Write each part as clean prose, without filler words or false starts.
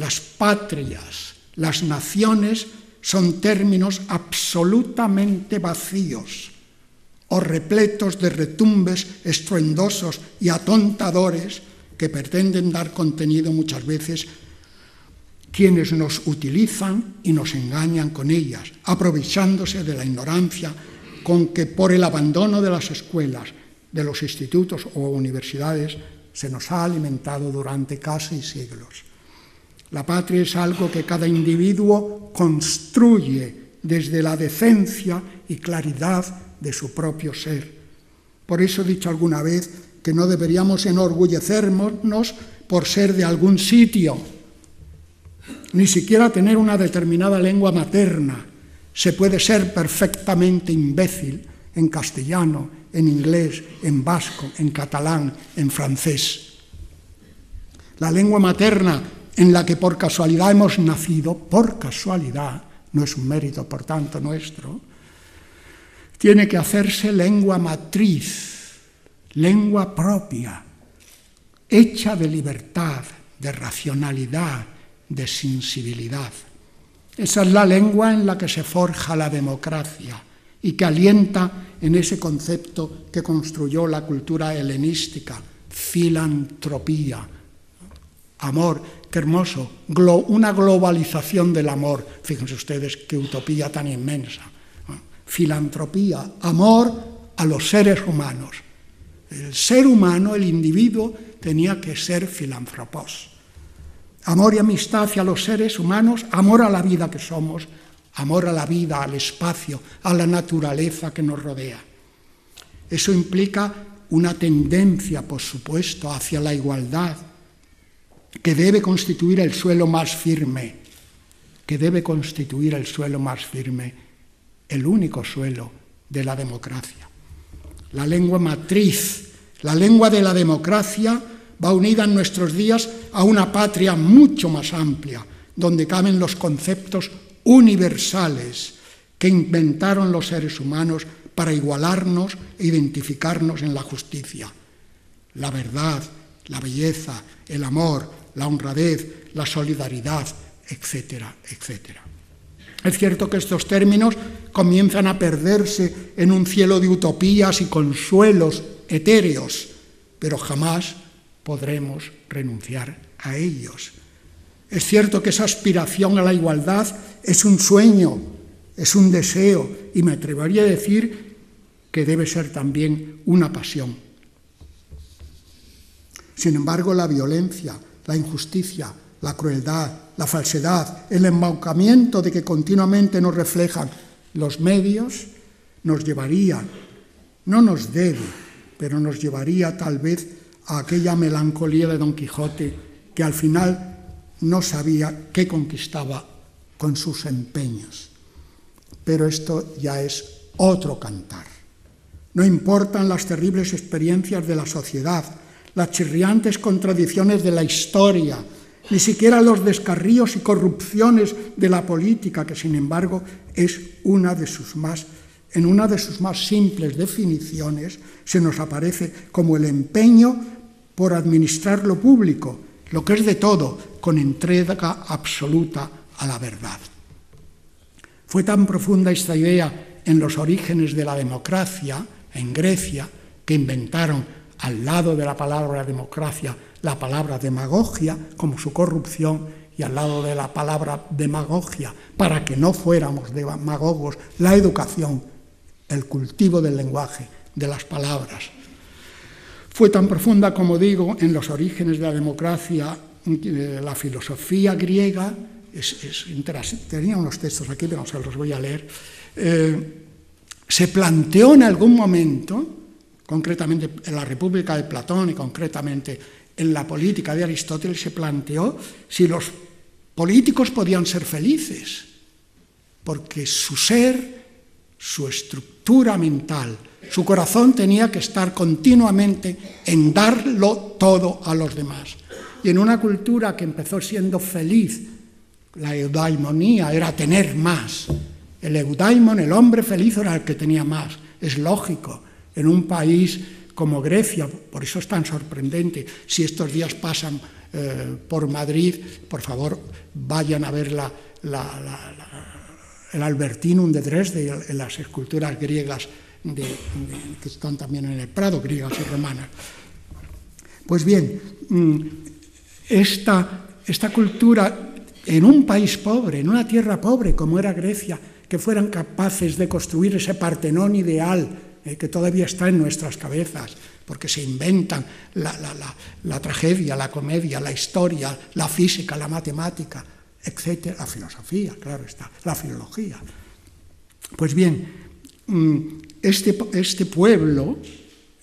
las patrias, las naciones son términos absolutamente vacíos o repletos de retumbes estruendosos y atontadores que pretenden dar contenido muchas veces quienes nos utilizan y nos engañan con ellas, aprovechándose de la ignorancia con que por el abandono de las escuelas, de los institutos o universidades se nos ha alimentado durante casi siglos. La patria es algo que cada individuo construye desde la decencia y claridad de su propio ser. Por eso he dicho alguna vez que no deberíamos enorgullecernos por ser de algún sitio, ni siquiera tener una determinada lengua materna. Se puede ser perfectamente imbécil en castellano, en inglés, en vasco, en catalán, en francés. La lengua materna en la que por casualidad hemos nacido, por casualidad, no es un mérito por tanto nuestro, tiene que hacerse lengua matriz, lengua propia, hecha de libertad, de racionalidad, de sensibilidad. Esa es la lengua en la que se forja la democracia y que alienta en ese concepto que construyó la cultura helenística, filantropía, amor, qué hermoso, una globalización del amor. Fíjense ustedes qué utopía tan inmensa. Filantropía, amor a los seres humanos. El ser humano, el individuo, tenía que ser filántropos. Amor y amistad hacia los seres humanos, amor a la vida que somos, amor a la vida, al espacio, a la naturaleza que nos rodea. Eso implica una tendencia, por supuesto, hacia la igualdad, que debe constituir el suelo más firme, el único suelo de la democracia. La lengua matriz, la lengua de la democracia, va unida en nuestros días a una patria mucho más amplia, donde caben los conceptos universales que inventaron los seres humanos para igualarnos e identificarnos en la justicia. La verdad, la belleza, el amor, la honradez, la solidaridad, etcétera, etcétera. Es cierto que estos términos comienzan a perderse en un cielo de utopías y consuelos etéreos, pero jamás podremos renunciar a ellos. Es cierto que esa aspiración a la igualdad es un sueño, es un deseo, y me atrevería a decir que debe ser también una pasión. Sin embargo, la violencia, la injusticia, la crueldad, la falsedad, el embaucamiento de que continuamente nos reflejan los medios, nos llevaría, no nos debe, pero nos llevaría tal vez a aquella melancolía de Don Quijote que al final no sabía qué conquistaba con sus empeños. Pero esto ya es otro cantar. No importan las terribles experiencias de la sociedad, las chirriantes contradicciones de la historia, ni siquiera los descarríos y corrupciones de la política, que sin embargo es en una de sus más simples definiciones se nos aparece como el empeño por administrar lo público, lo que es de todo, con entrega absoluta a la verdad. Fue tan profunda esta idea en los orígenes de la democracia, en Grecia, que inventaron al lado de la palabra democracia la palabra demagogia como su corrupción, y al lado de la palabra demagogia, para que no fuéramos demagogos, la educación, el cultivo del lenguaje, de las palabras. Fue tan profunda, como digo, en los orígenes de la democracia, la filosofía griega, tenía unos textos aquí, pero no se los voy a leer, se planteó en algún momento, concretamente en la República de Platón y concretamente en la política de Aristóteles, se planteó si los políticos podían ser felices, porque su ser, su estructura mental, su corazón tenía que estar continuamente en darlo todo a los demás. Y en una cultura que empezó siendo feliz, la eudaimonía era tener más. El eudaimon, el hombre feliz, era el que tenía más. Es lógico, en un país como Grecia, por eso es tan sorprendente. Si estos días pasan por Madrid, por favor, vayan a ver el Albertinum de Dresde, las esculturas griegas que están también en el Prado, griegas y romanas. Pues bien, esta cultura en un país pobre, en una tierra pobre como era Grecia, que fueran capaces de construir ese Partenón ideal que todavía está en nuestras cabezas, porque se inventan la tragedia, la comedia, la historia, la física, la matemática, etc., la filosofía, claro está, la filología. Pues bien, este pueblo,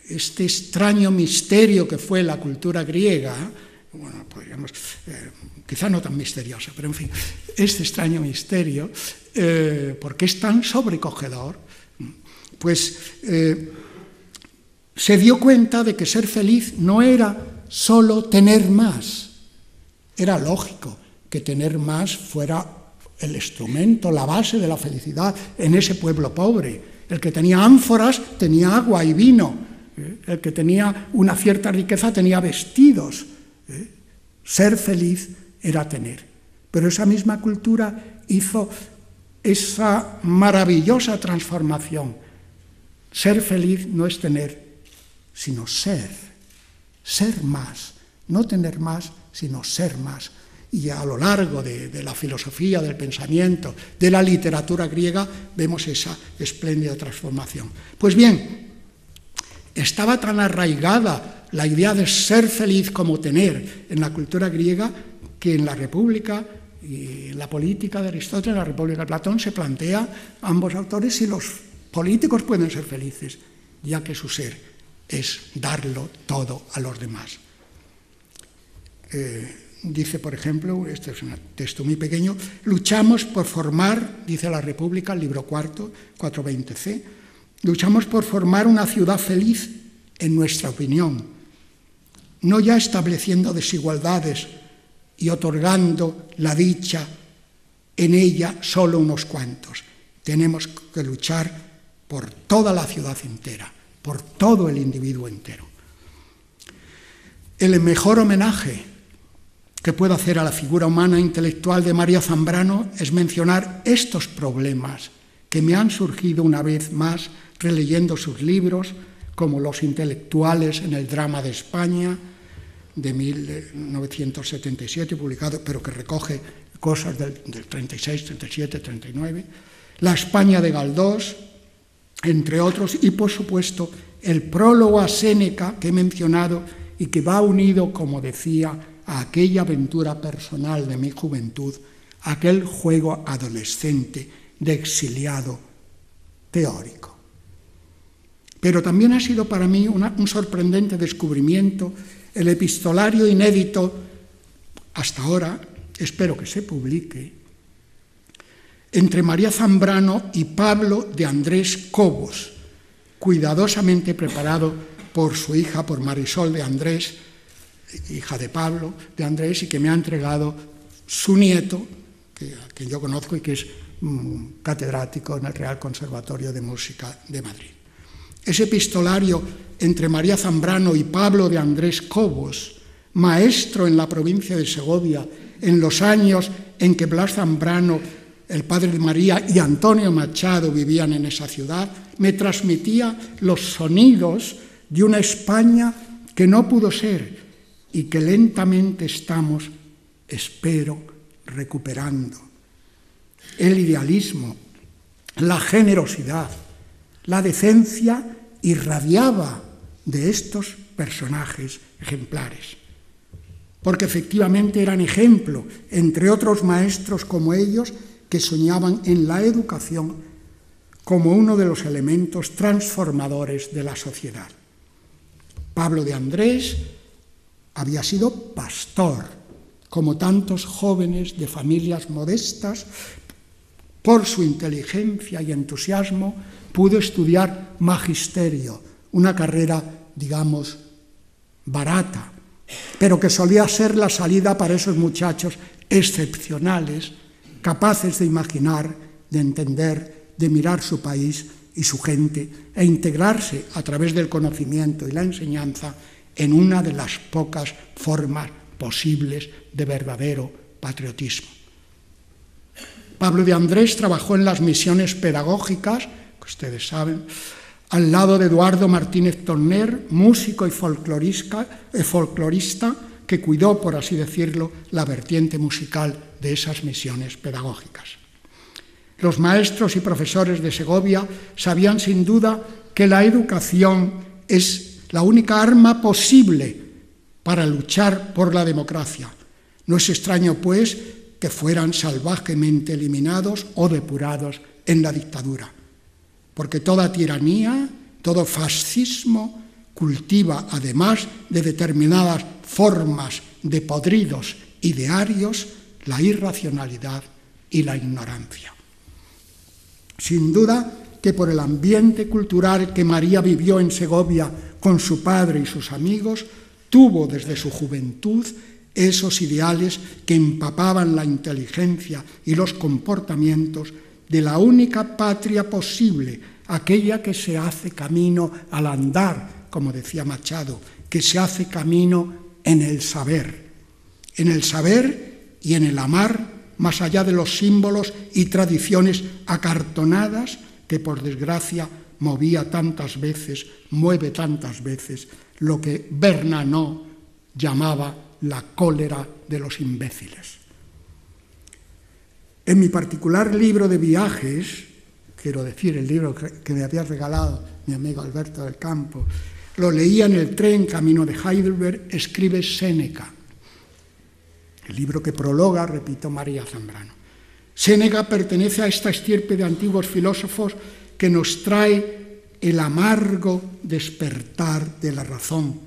este extraño misterio que fue la cultura griega, bueno, podríamos, quizá no tan misteriosa, pero en fin, este extraño misterio, porque es tan sobrecogedor, pues se dio cuenta de que ser feliz no era solo tener más. Era lógico que tener más fuera el instrumento, la base de la felicidad en ese pueblo pobre. El que tenía ánforas tenía agua y vino. El que tenía una cierta riqueza tenía vestidos. Ser feliz era tener. Pero esa misma cultura hizo esa maravillosa transformación. Ser feliz no es tener, sino ser más, no tener más, sino ser más. Y a lo largo de la filosofía, del pensamiento, de la literatura griega, vemos esa espléndida transformación. Pues bien, estaba tan arraigada la idea de ser feliz como tener en la cultura griega que en la República y en la política de Aristóteles, en la República de Platón, se plantea ambos autores si los políticos pueden ser felices, ya que su ser es darlo todo a los demás. Dice, por ejemplo, este es un texto muy pequeño, luchamos por formar, dice la República, el libro cuarto, 420c, luchamos por formar una ciudad feliz en nuestra opinión, no ya estableciendo desigualdades y otorgando la dicha en ella solo unos cuantos. Tenemos que luchar por toda la ciudad entera, por todo el individuo entero. El mejor homenaje que puedo hacer a la figura humana intelectual de María Zambrano es mencionar estos problemas que me han surgido una vez más releyendo sus libros, como Los intelectuales en el drama de España, de 1977, publicado, pero que recoge cosas del 36, 37, 39, La España de Galdós, entre otros, y por supuesto el prólogo a Séneca que he mencionado y que va unido, como decía, a aquella aventura personal de mi juventud, aquel juego adolescente de exiliado teórico. Pero también ha sido para mí un sorprendente descubrimiento el epistolario inédito, hasta ahora, espero que se publique, entre María Zambrano y Pablo de Andrés Cobos, cuidadosamente preparado por su hija, por Marisol de Andrés, hija de Pablo de Andrés, y que me ha entregado su nieto, que yo conozco y que es catedrático en el Real Conservatorio de Música de Madrid. Ese epistolario entre María Zambrano y Pablo de Andrés Cobos, maestro en la provincia de Segovia, en los años en que Blas Zambrano, el padre de María, y Antonio Machado vivían en esa ciudad, me transmitía los sonidos de una España que no pudo ser y que lentamente estamos, espero, recuperando. El idealismo, la generosidad, la decencia irradiaba de estos personajes ejemplares, porque efectivamente eran ejemplo, entre otros maestros como ellos, que soñaban en la educación como uno de los elementos transformadores de la sociedad. Pablo de Andrés había sido pastor, como tantos jóvenes de familias modestas. Por su inteligencia y entusiasmo pudo estudiar magisterio, una carrera, digamos, barata, pero que solía ser la salida para esos muchachos excepcionales, capaces de imaginar, de entender, de mirar su país y su gente e integrarse a través del conocimiento y la enseñanza en una de las pocas formas posibles de verdadero patriotismo. Pablo de Andrés trabajó en las misiones pedagógicas, que ustedes saben, al lado de Eduardo Martínez Torner, músico y folclorista, que cuidó, por así decirlo, la vertiente musical de esas misiones pedagógicas. Los maestros y profesores de Segovia sabían sin duda que la educación es la única arma posible para luchar por la democracia. No es extraño, pues, que fueran salvajemente eliminados o depurados en la dictadura, porque toda tiranía, todo fascismo cultiva, además de determinadas formas de podridos idearios, la irracionalidad y la ignorancia. Sin duda que por el ambiente cultural que María vivió en Segovia con su padre y sus amigos, tuvo desde su juventud esos ideales que empapaban la inteligencia y los comportamientos de la única patria posible, aquella que se hace camino al andar, como decía Machado, que se hace camino en el saber y en el amar, más allá de los símbolos y tradiciones acartonadas que, por desgracia, mueve tantas veces lo que Bernanos llamaba la cólera de los imbéciles. En mi particular libro de viajes, quiero decir, el libro que me había regalado mi amigo Alberto del Campo, lo leía en el tren camino de Heidelberg, escribe Séneca, el libro que prologa, repito, María Zambrano. Séneca pertenece a esta estirpe de antiguos filósofos que nos trae el amargo despertar de la razón,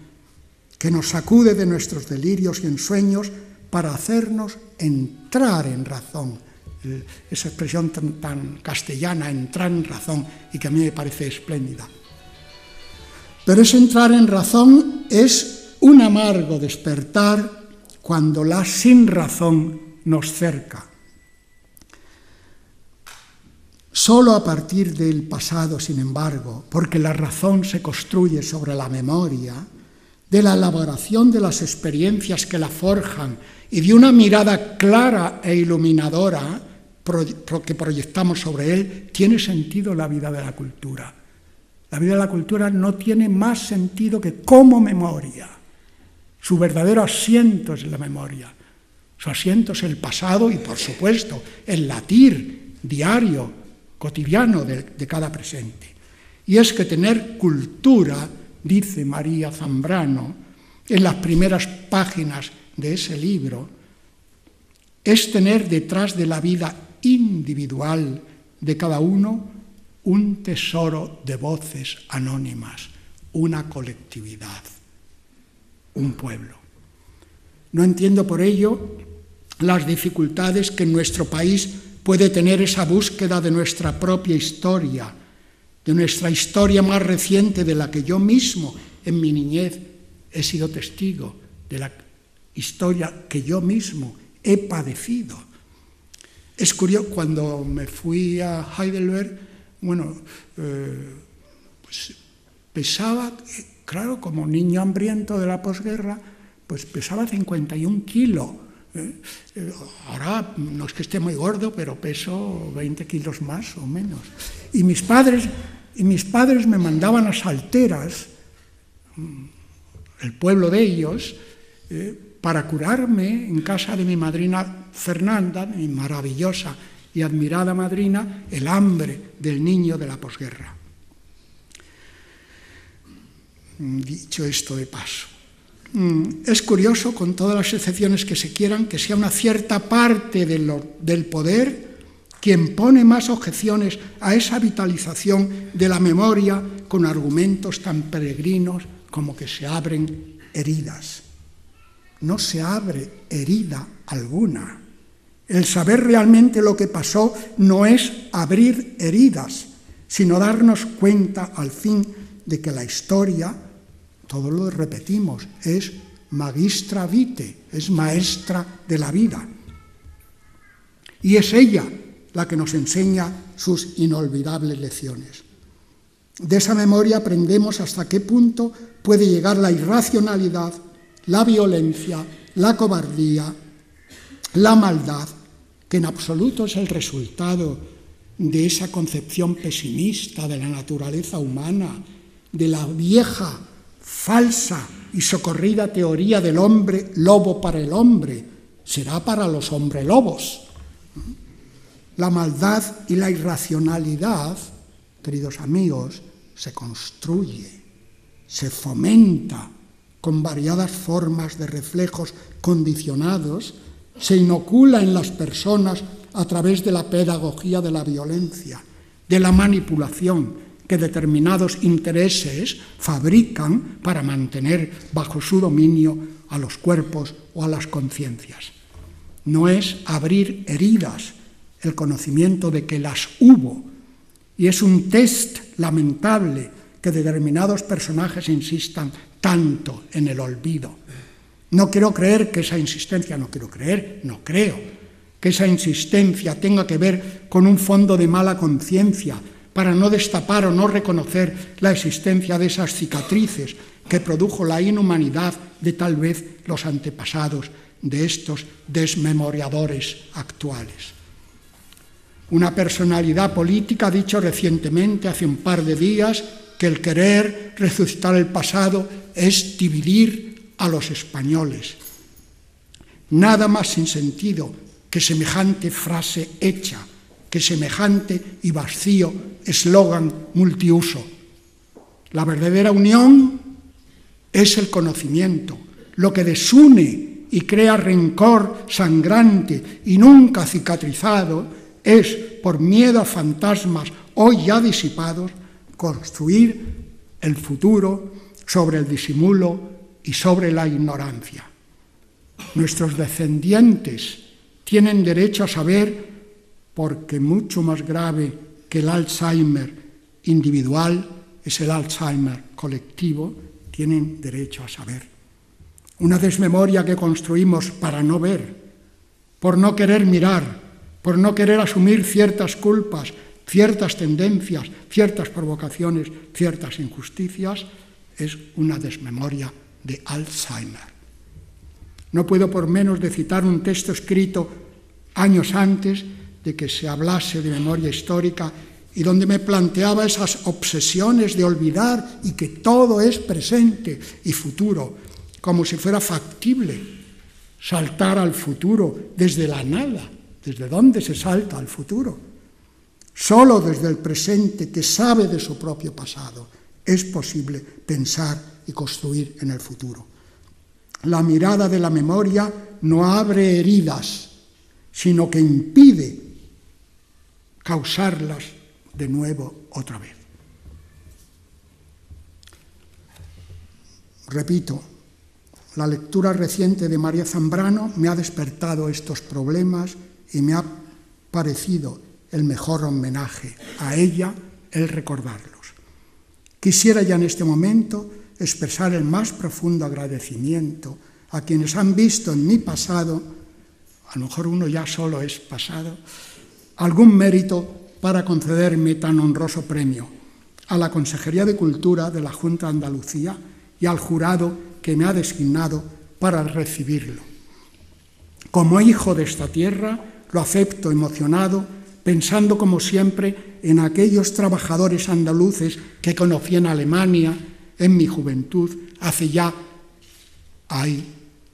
que nos sacude de nuestros delirios y ensueños para hacernos entrar en razón. Esa expresión tan castellana, entrar en razón, y que a mí me parece espléndida. Pero ese entrar en razón es un amargo despertar cuando la sinrazón nos cerca. Solo a partir del pasado, sin embargo, porque la razón se construye sobre la memoria, de la elaboración de las experiencias que la forjan y de una mirada clara e iluminadora que proyectamos sobre él, tiene sentido la vida de la cultura. La vida de la cultura no tiene más sentido que como memoria. Su verdadero asiento es la memoria. Su asiento es el pasado y, por supuesto, el latir diario, cotidiano de cada presente. Y es que tener cultura, dice María Zambrano, en las primeras páginas de ese libro, es tener detrás de la vida individual de cada uno un tesoro de voces anónimas, una colectividad, un pueblo. No entiendo por ello las dificultades que en nuestro país puede tener esa búsqueda de nuestra propia historia, de nuestra historia más reciente, de la que yo mismo en mi niñez he sido testigo, de la historia que yo mismo he padecido. Es curioso, cuando me fui a Heidelberg, pues pesaba, claro, como niño hambriento de la posguerra, pues pesaba 51 kilos. Ahora no es que esté muy gordo, pero peso 20 kilos más o menos. Y mis padres me mandaban a Salteras, el pueblo de ellos, para curarme en casa de mi madrina Fernanda, mi maravillosa y admirada madrina, el hambre del niño de la posguerra. Dicho esto de paso, es curioso, con todas las excepciones que se quieran, que sea una cierta parte del poder quien pone más objeciones a esa vitalización de la memoria con argumentos tan peregrinos como que se abren heridas. No se abre herida alguna. El saber realmente lo que pasó no es abrir heridas, sino darnos cuenta al fin de que la historia, todo lo repetimos, es magistra vitae, es maestra de la vida. Y es ella la que nos enseña sus inolvidables lecciones. De esa memoria aprendemos hasta qué punto puede llegar la irracionalidad, la violencia, la cobardía, la maldad, que en absoluto es el resultado de esa concepción pesimista de la naturaleza humana, de la vieja, falsa y socorrida teoría del hombre lobo para el hombre, será para los hombres lobos. La maldad y la irracionalidad, queridos amigos, se construye, se fomenta con variadas formas de reflejos condicionados, se inocula en las personas a través de la pedagogía de la violencia, de la manipulación que determinados intereses fabrican para mantener bajo su dominio a los cuerpos o a las conciencias. No es abrir heridas el conocimiento de que las hubo, y es un test lamentable que determinados personajes insistan tanto en el olvido. No quiero creer que esa insistencia, no creo que esa insistencia tenga que ver con un fondo de mala conciencia para no destapar o no reconocer la existencia de esas cicatrices que produjo la inhumanidad de tal vez los antepasados de estos desmemoriadores actuales. Una personalidad política ha dicho recientemente, hace un par de días, que el querer resucitar el pasado es dividir a los españoles. Nada más sin sentido que semejante frase hecha, que semejante y vacío eslogan multiuso. La verdadera unión es el conocimiento. Lo que desune y crea rencor sangrante y nunca cicatrizado es, por miedo a fantasmas hoy ya disipados, construir el futuro sobre el disimulo y sobre la ignorancia. Nuestros descendientes tienen derecho a saber, porque mucho más grave que el Alzheimer individual es el Alzheimer colectivo, tienen derecho a saber. Una desmemoria que construimos para no ver, por no querer mirar, por no querer asumir ciertas culpas, ciertas tendencias, ciertas provocaciones, ciertas injusticias, es una desmemoria de Alzheimer. No puedo por menos de citar un texto escrito años antes de que se hablase de memoria histórica y donde me planteaba esas obsesiones de olvidar y que todo es presente y futuro, como si fuera factible saltar al futuro desde la nada. ¿Desde dónde se salta al futuro? Solo desde el presente, que sabe de su propio pasado, es posible pensar y construir en el futuro. La mirada de la memoria no abre heridas, sino que impide causarlas de nuevo otra vez. Repito, la lectura reciente de María Zambrano me ha despertado estos problemas y me ha parecido el mejor homenaje a ella el recordarlos. Quisiera ya en este momento expresar el más profundo agradecimiento a quienes han visto en mi pasado, a lo mejor uno ya solo es pasado, algún mérito para concederme tan honroso premio, a la Consejería de Cultura de la Junta de Andalucía y al jurado que me ha designado para recibirlo. Como hijo de esta tierra, lo acepto emocionado, pensando como siempre en aquellos trabajadores andaluces que conocí en Alemania en mi juventud, hace ya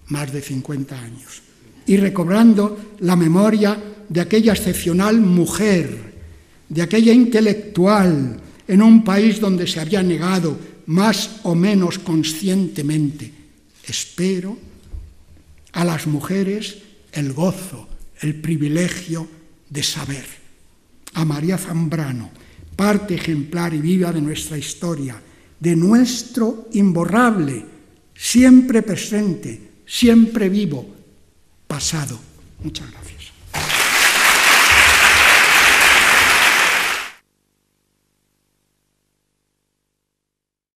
más de 50 años, y recobrando la memoria de aquella excepcional mujer, de aquella intelectual en un país donde se había negado más o menos conscientemente, espero, a las mujeres el gozo, el privilegio de saber. A María Zambrano, parte ejemplar y viva de nuestra historia, de nuestro imborrable, siempre presente, siempre vivo, pasado. Muchas gracias.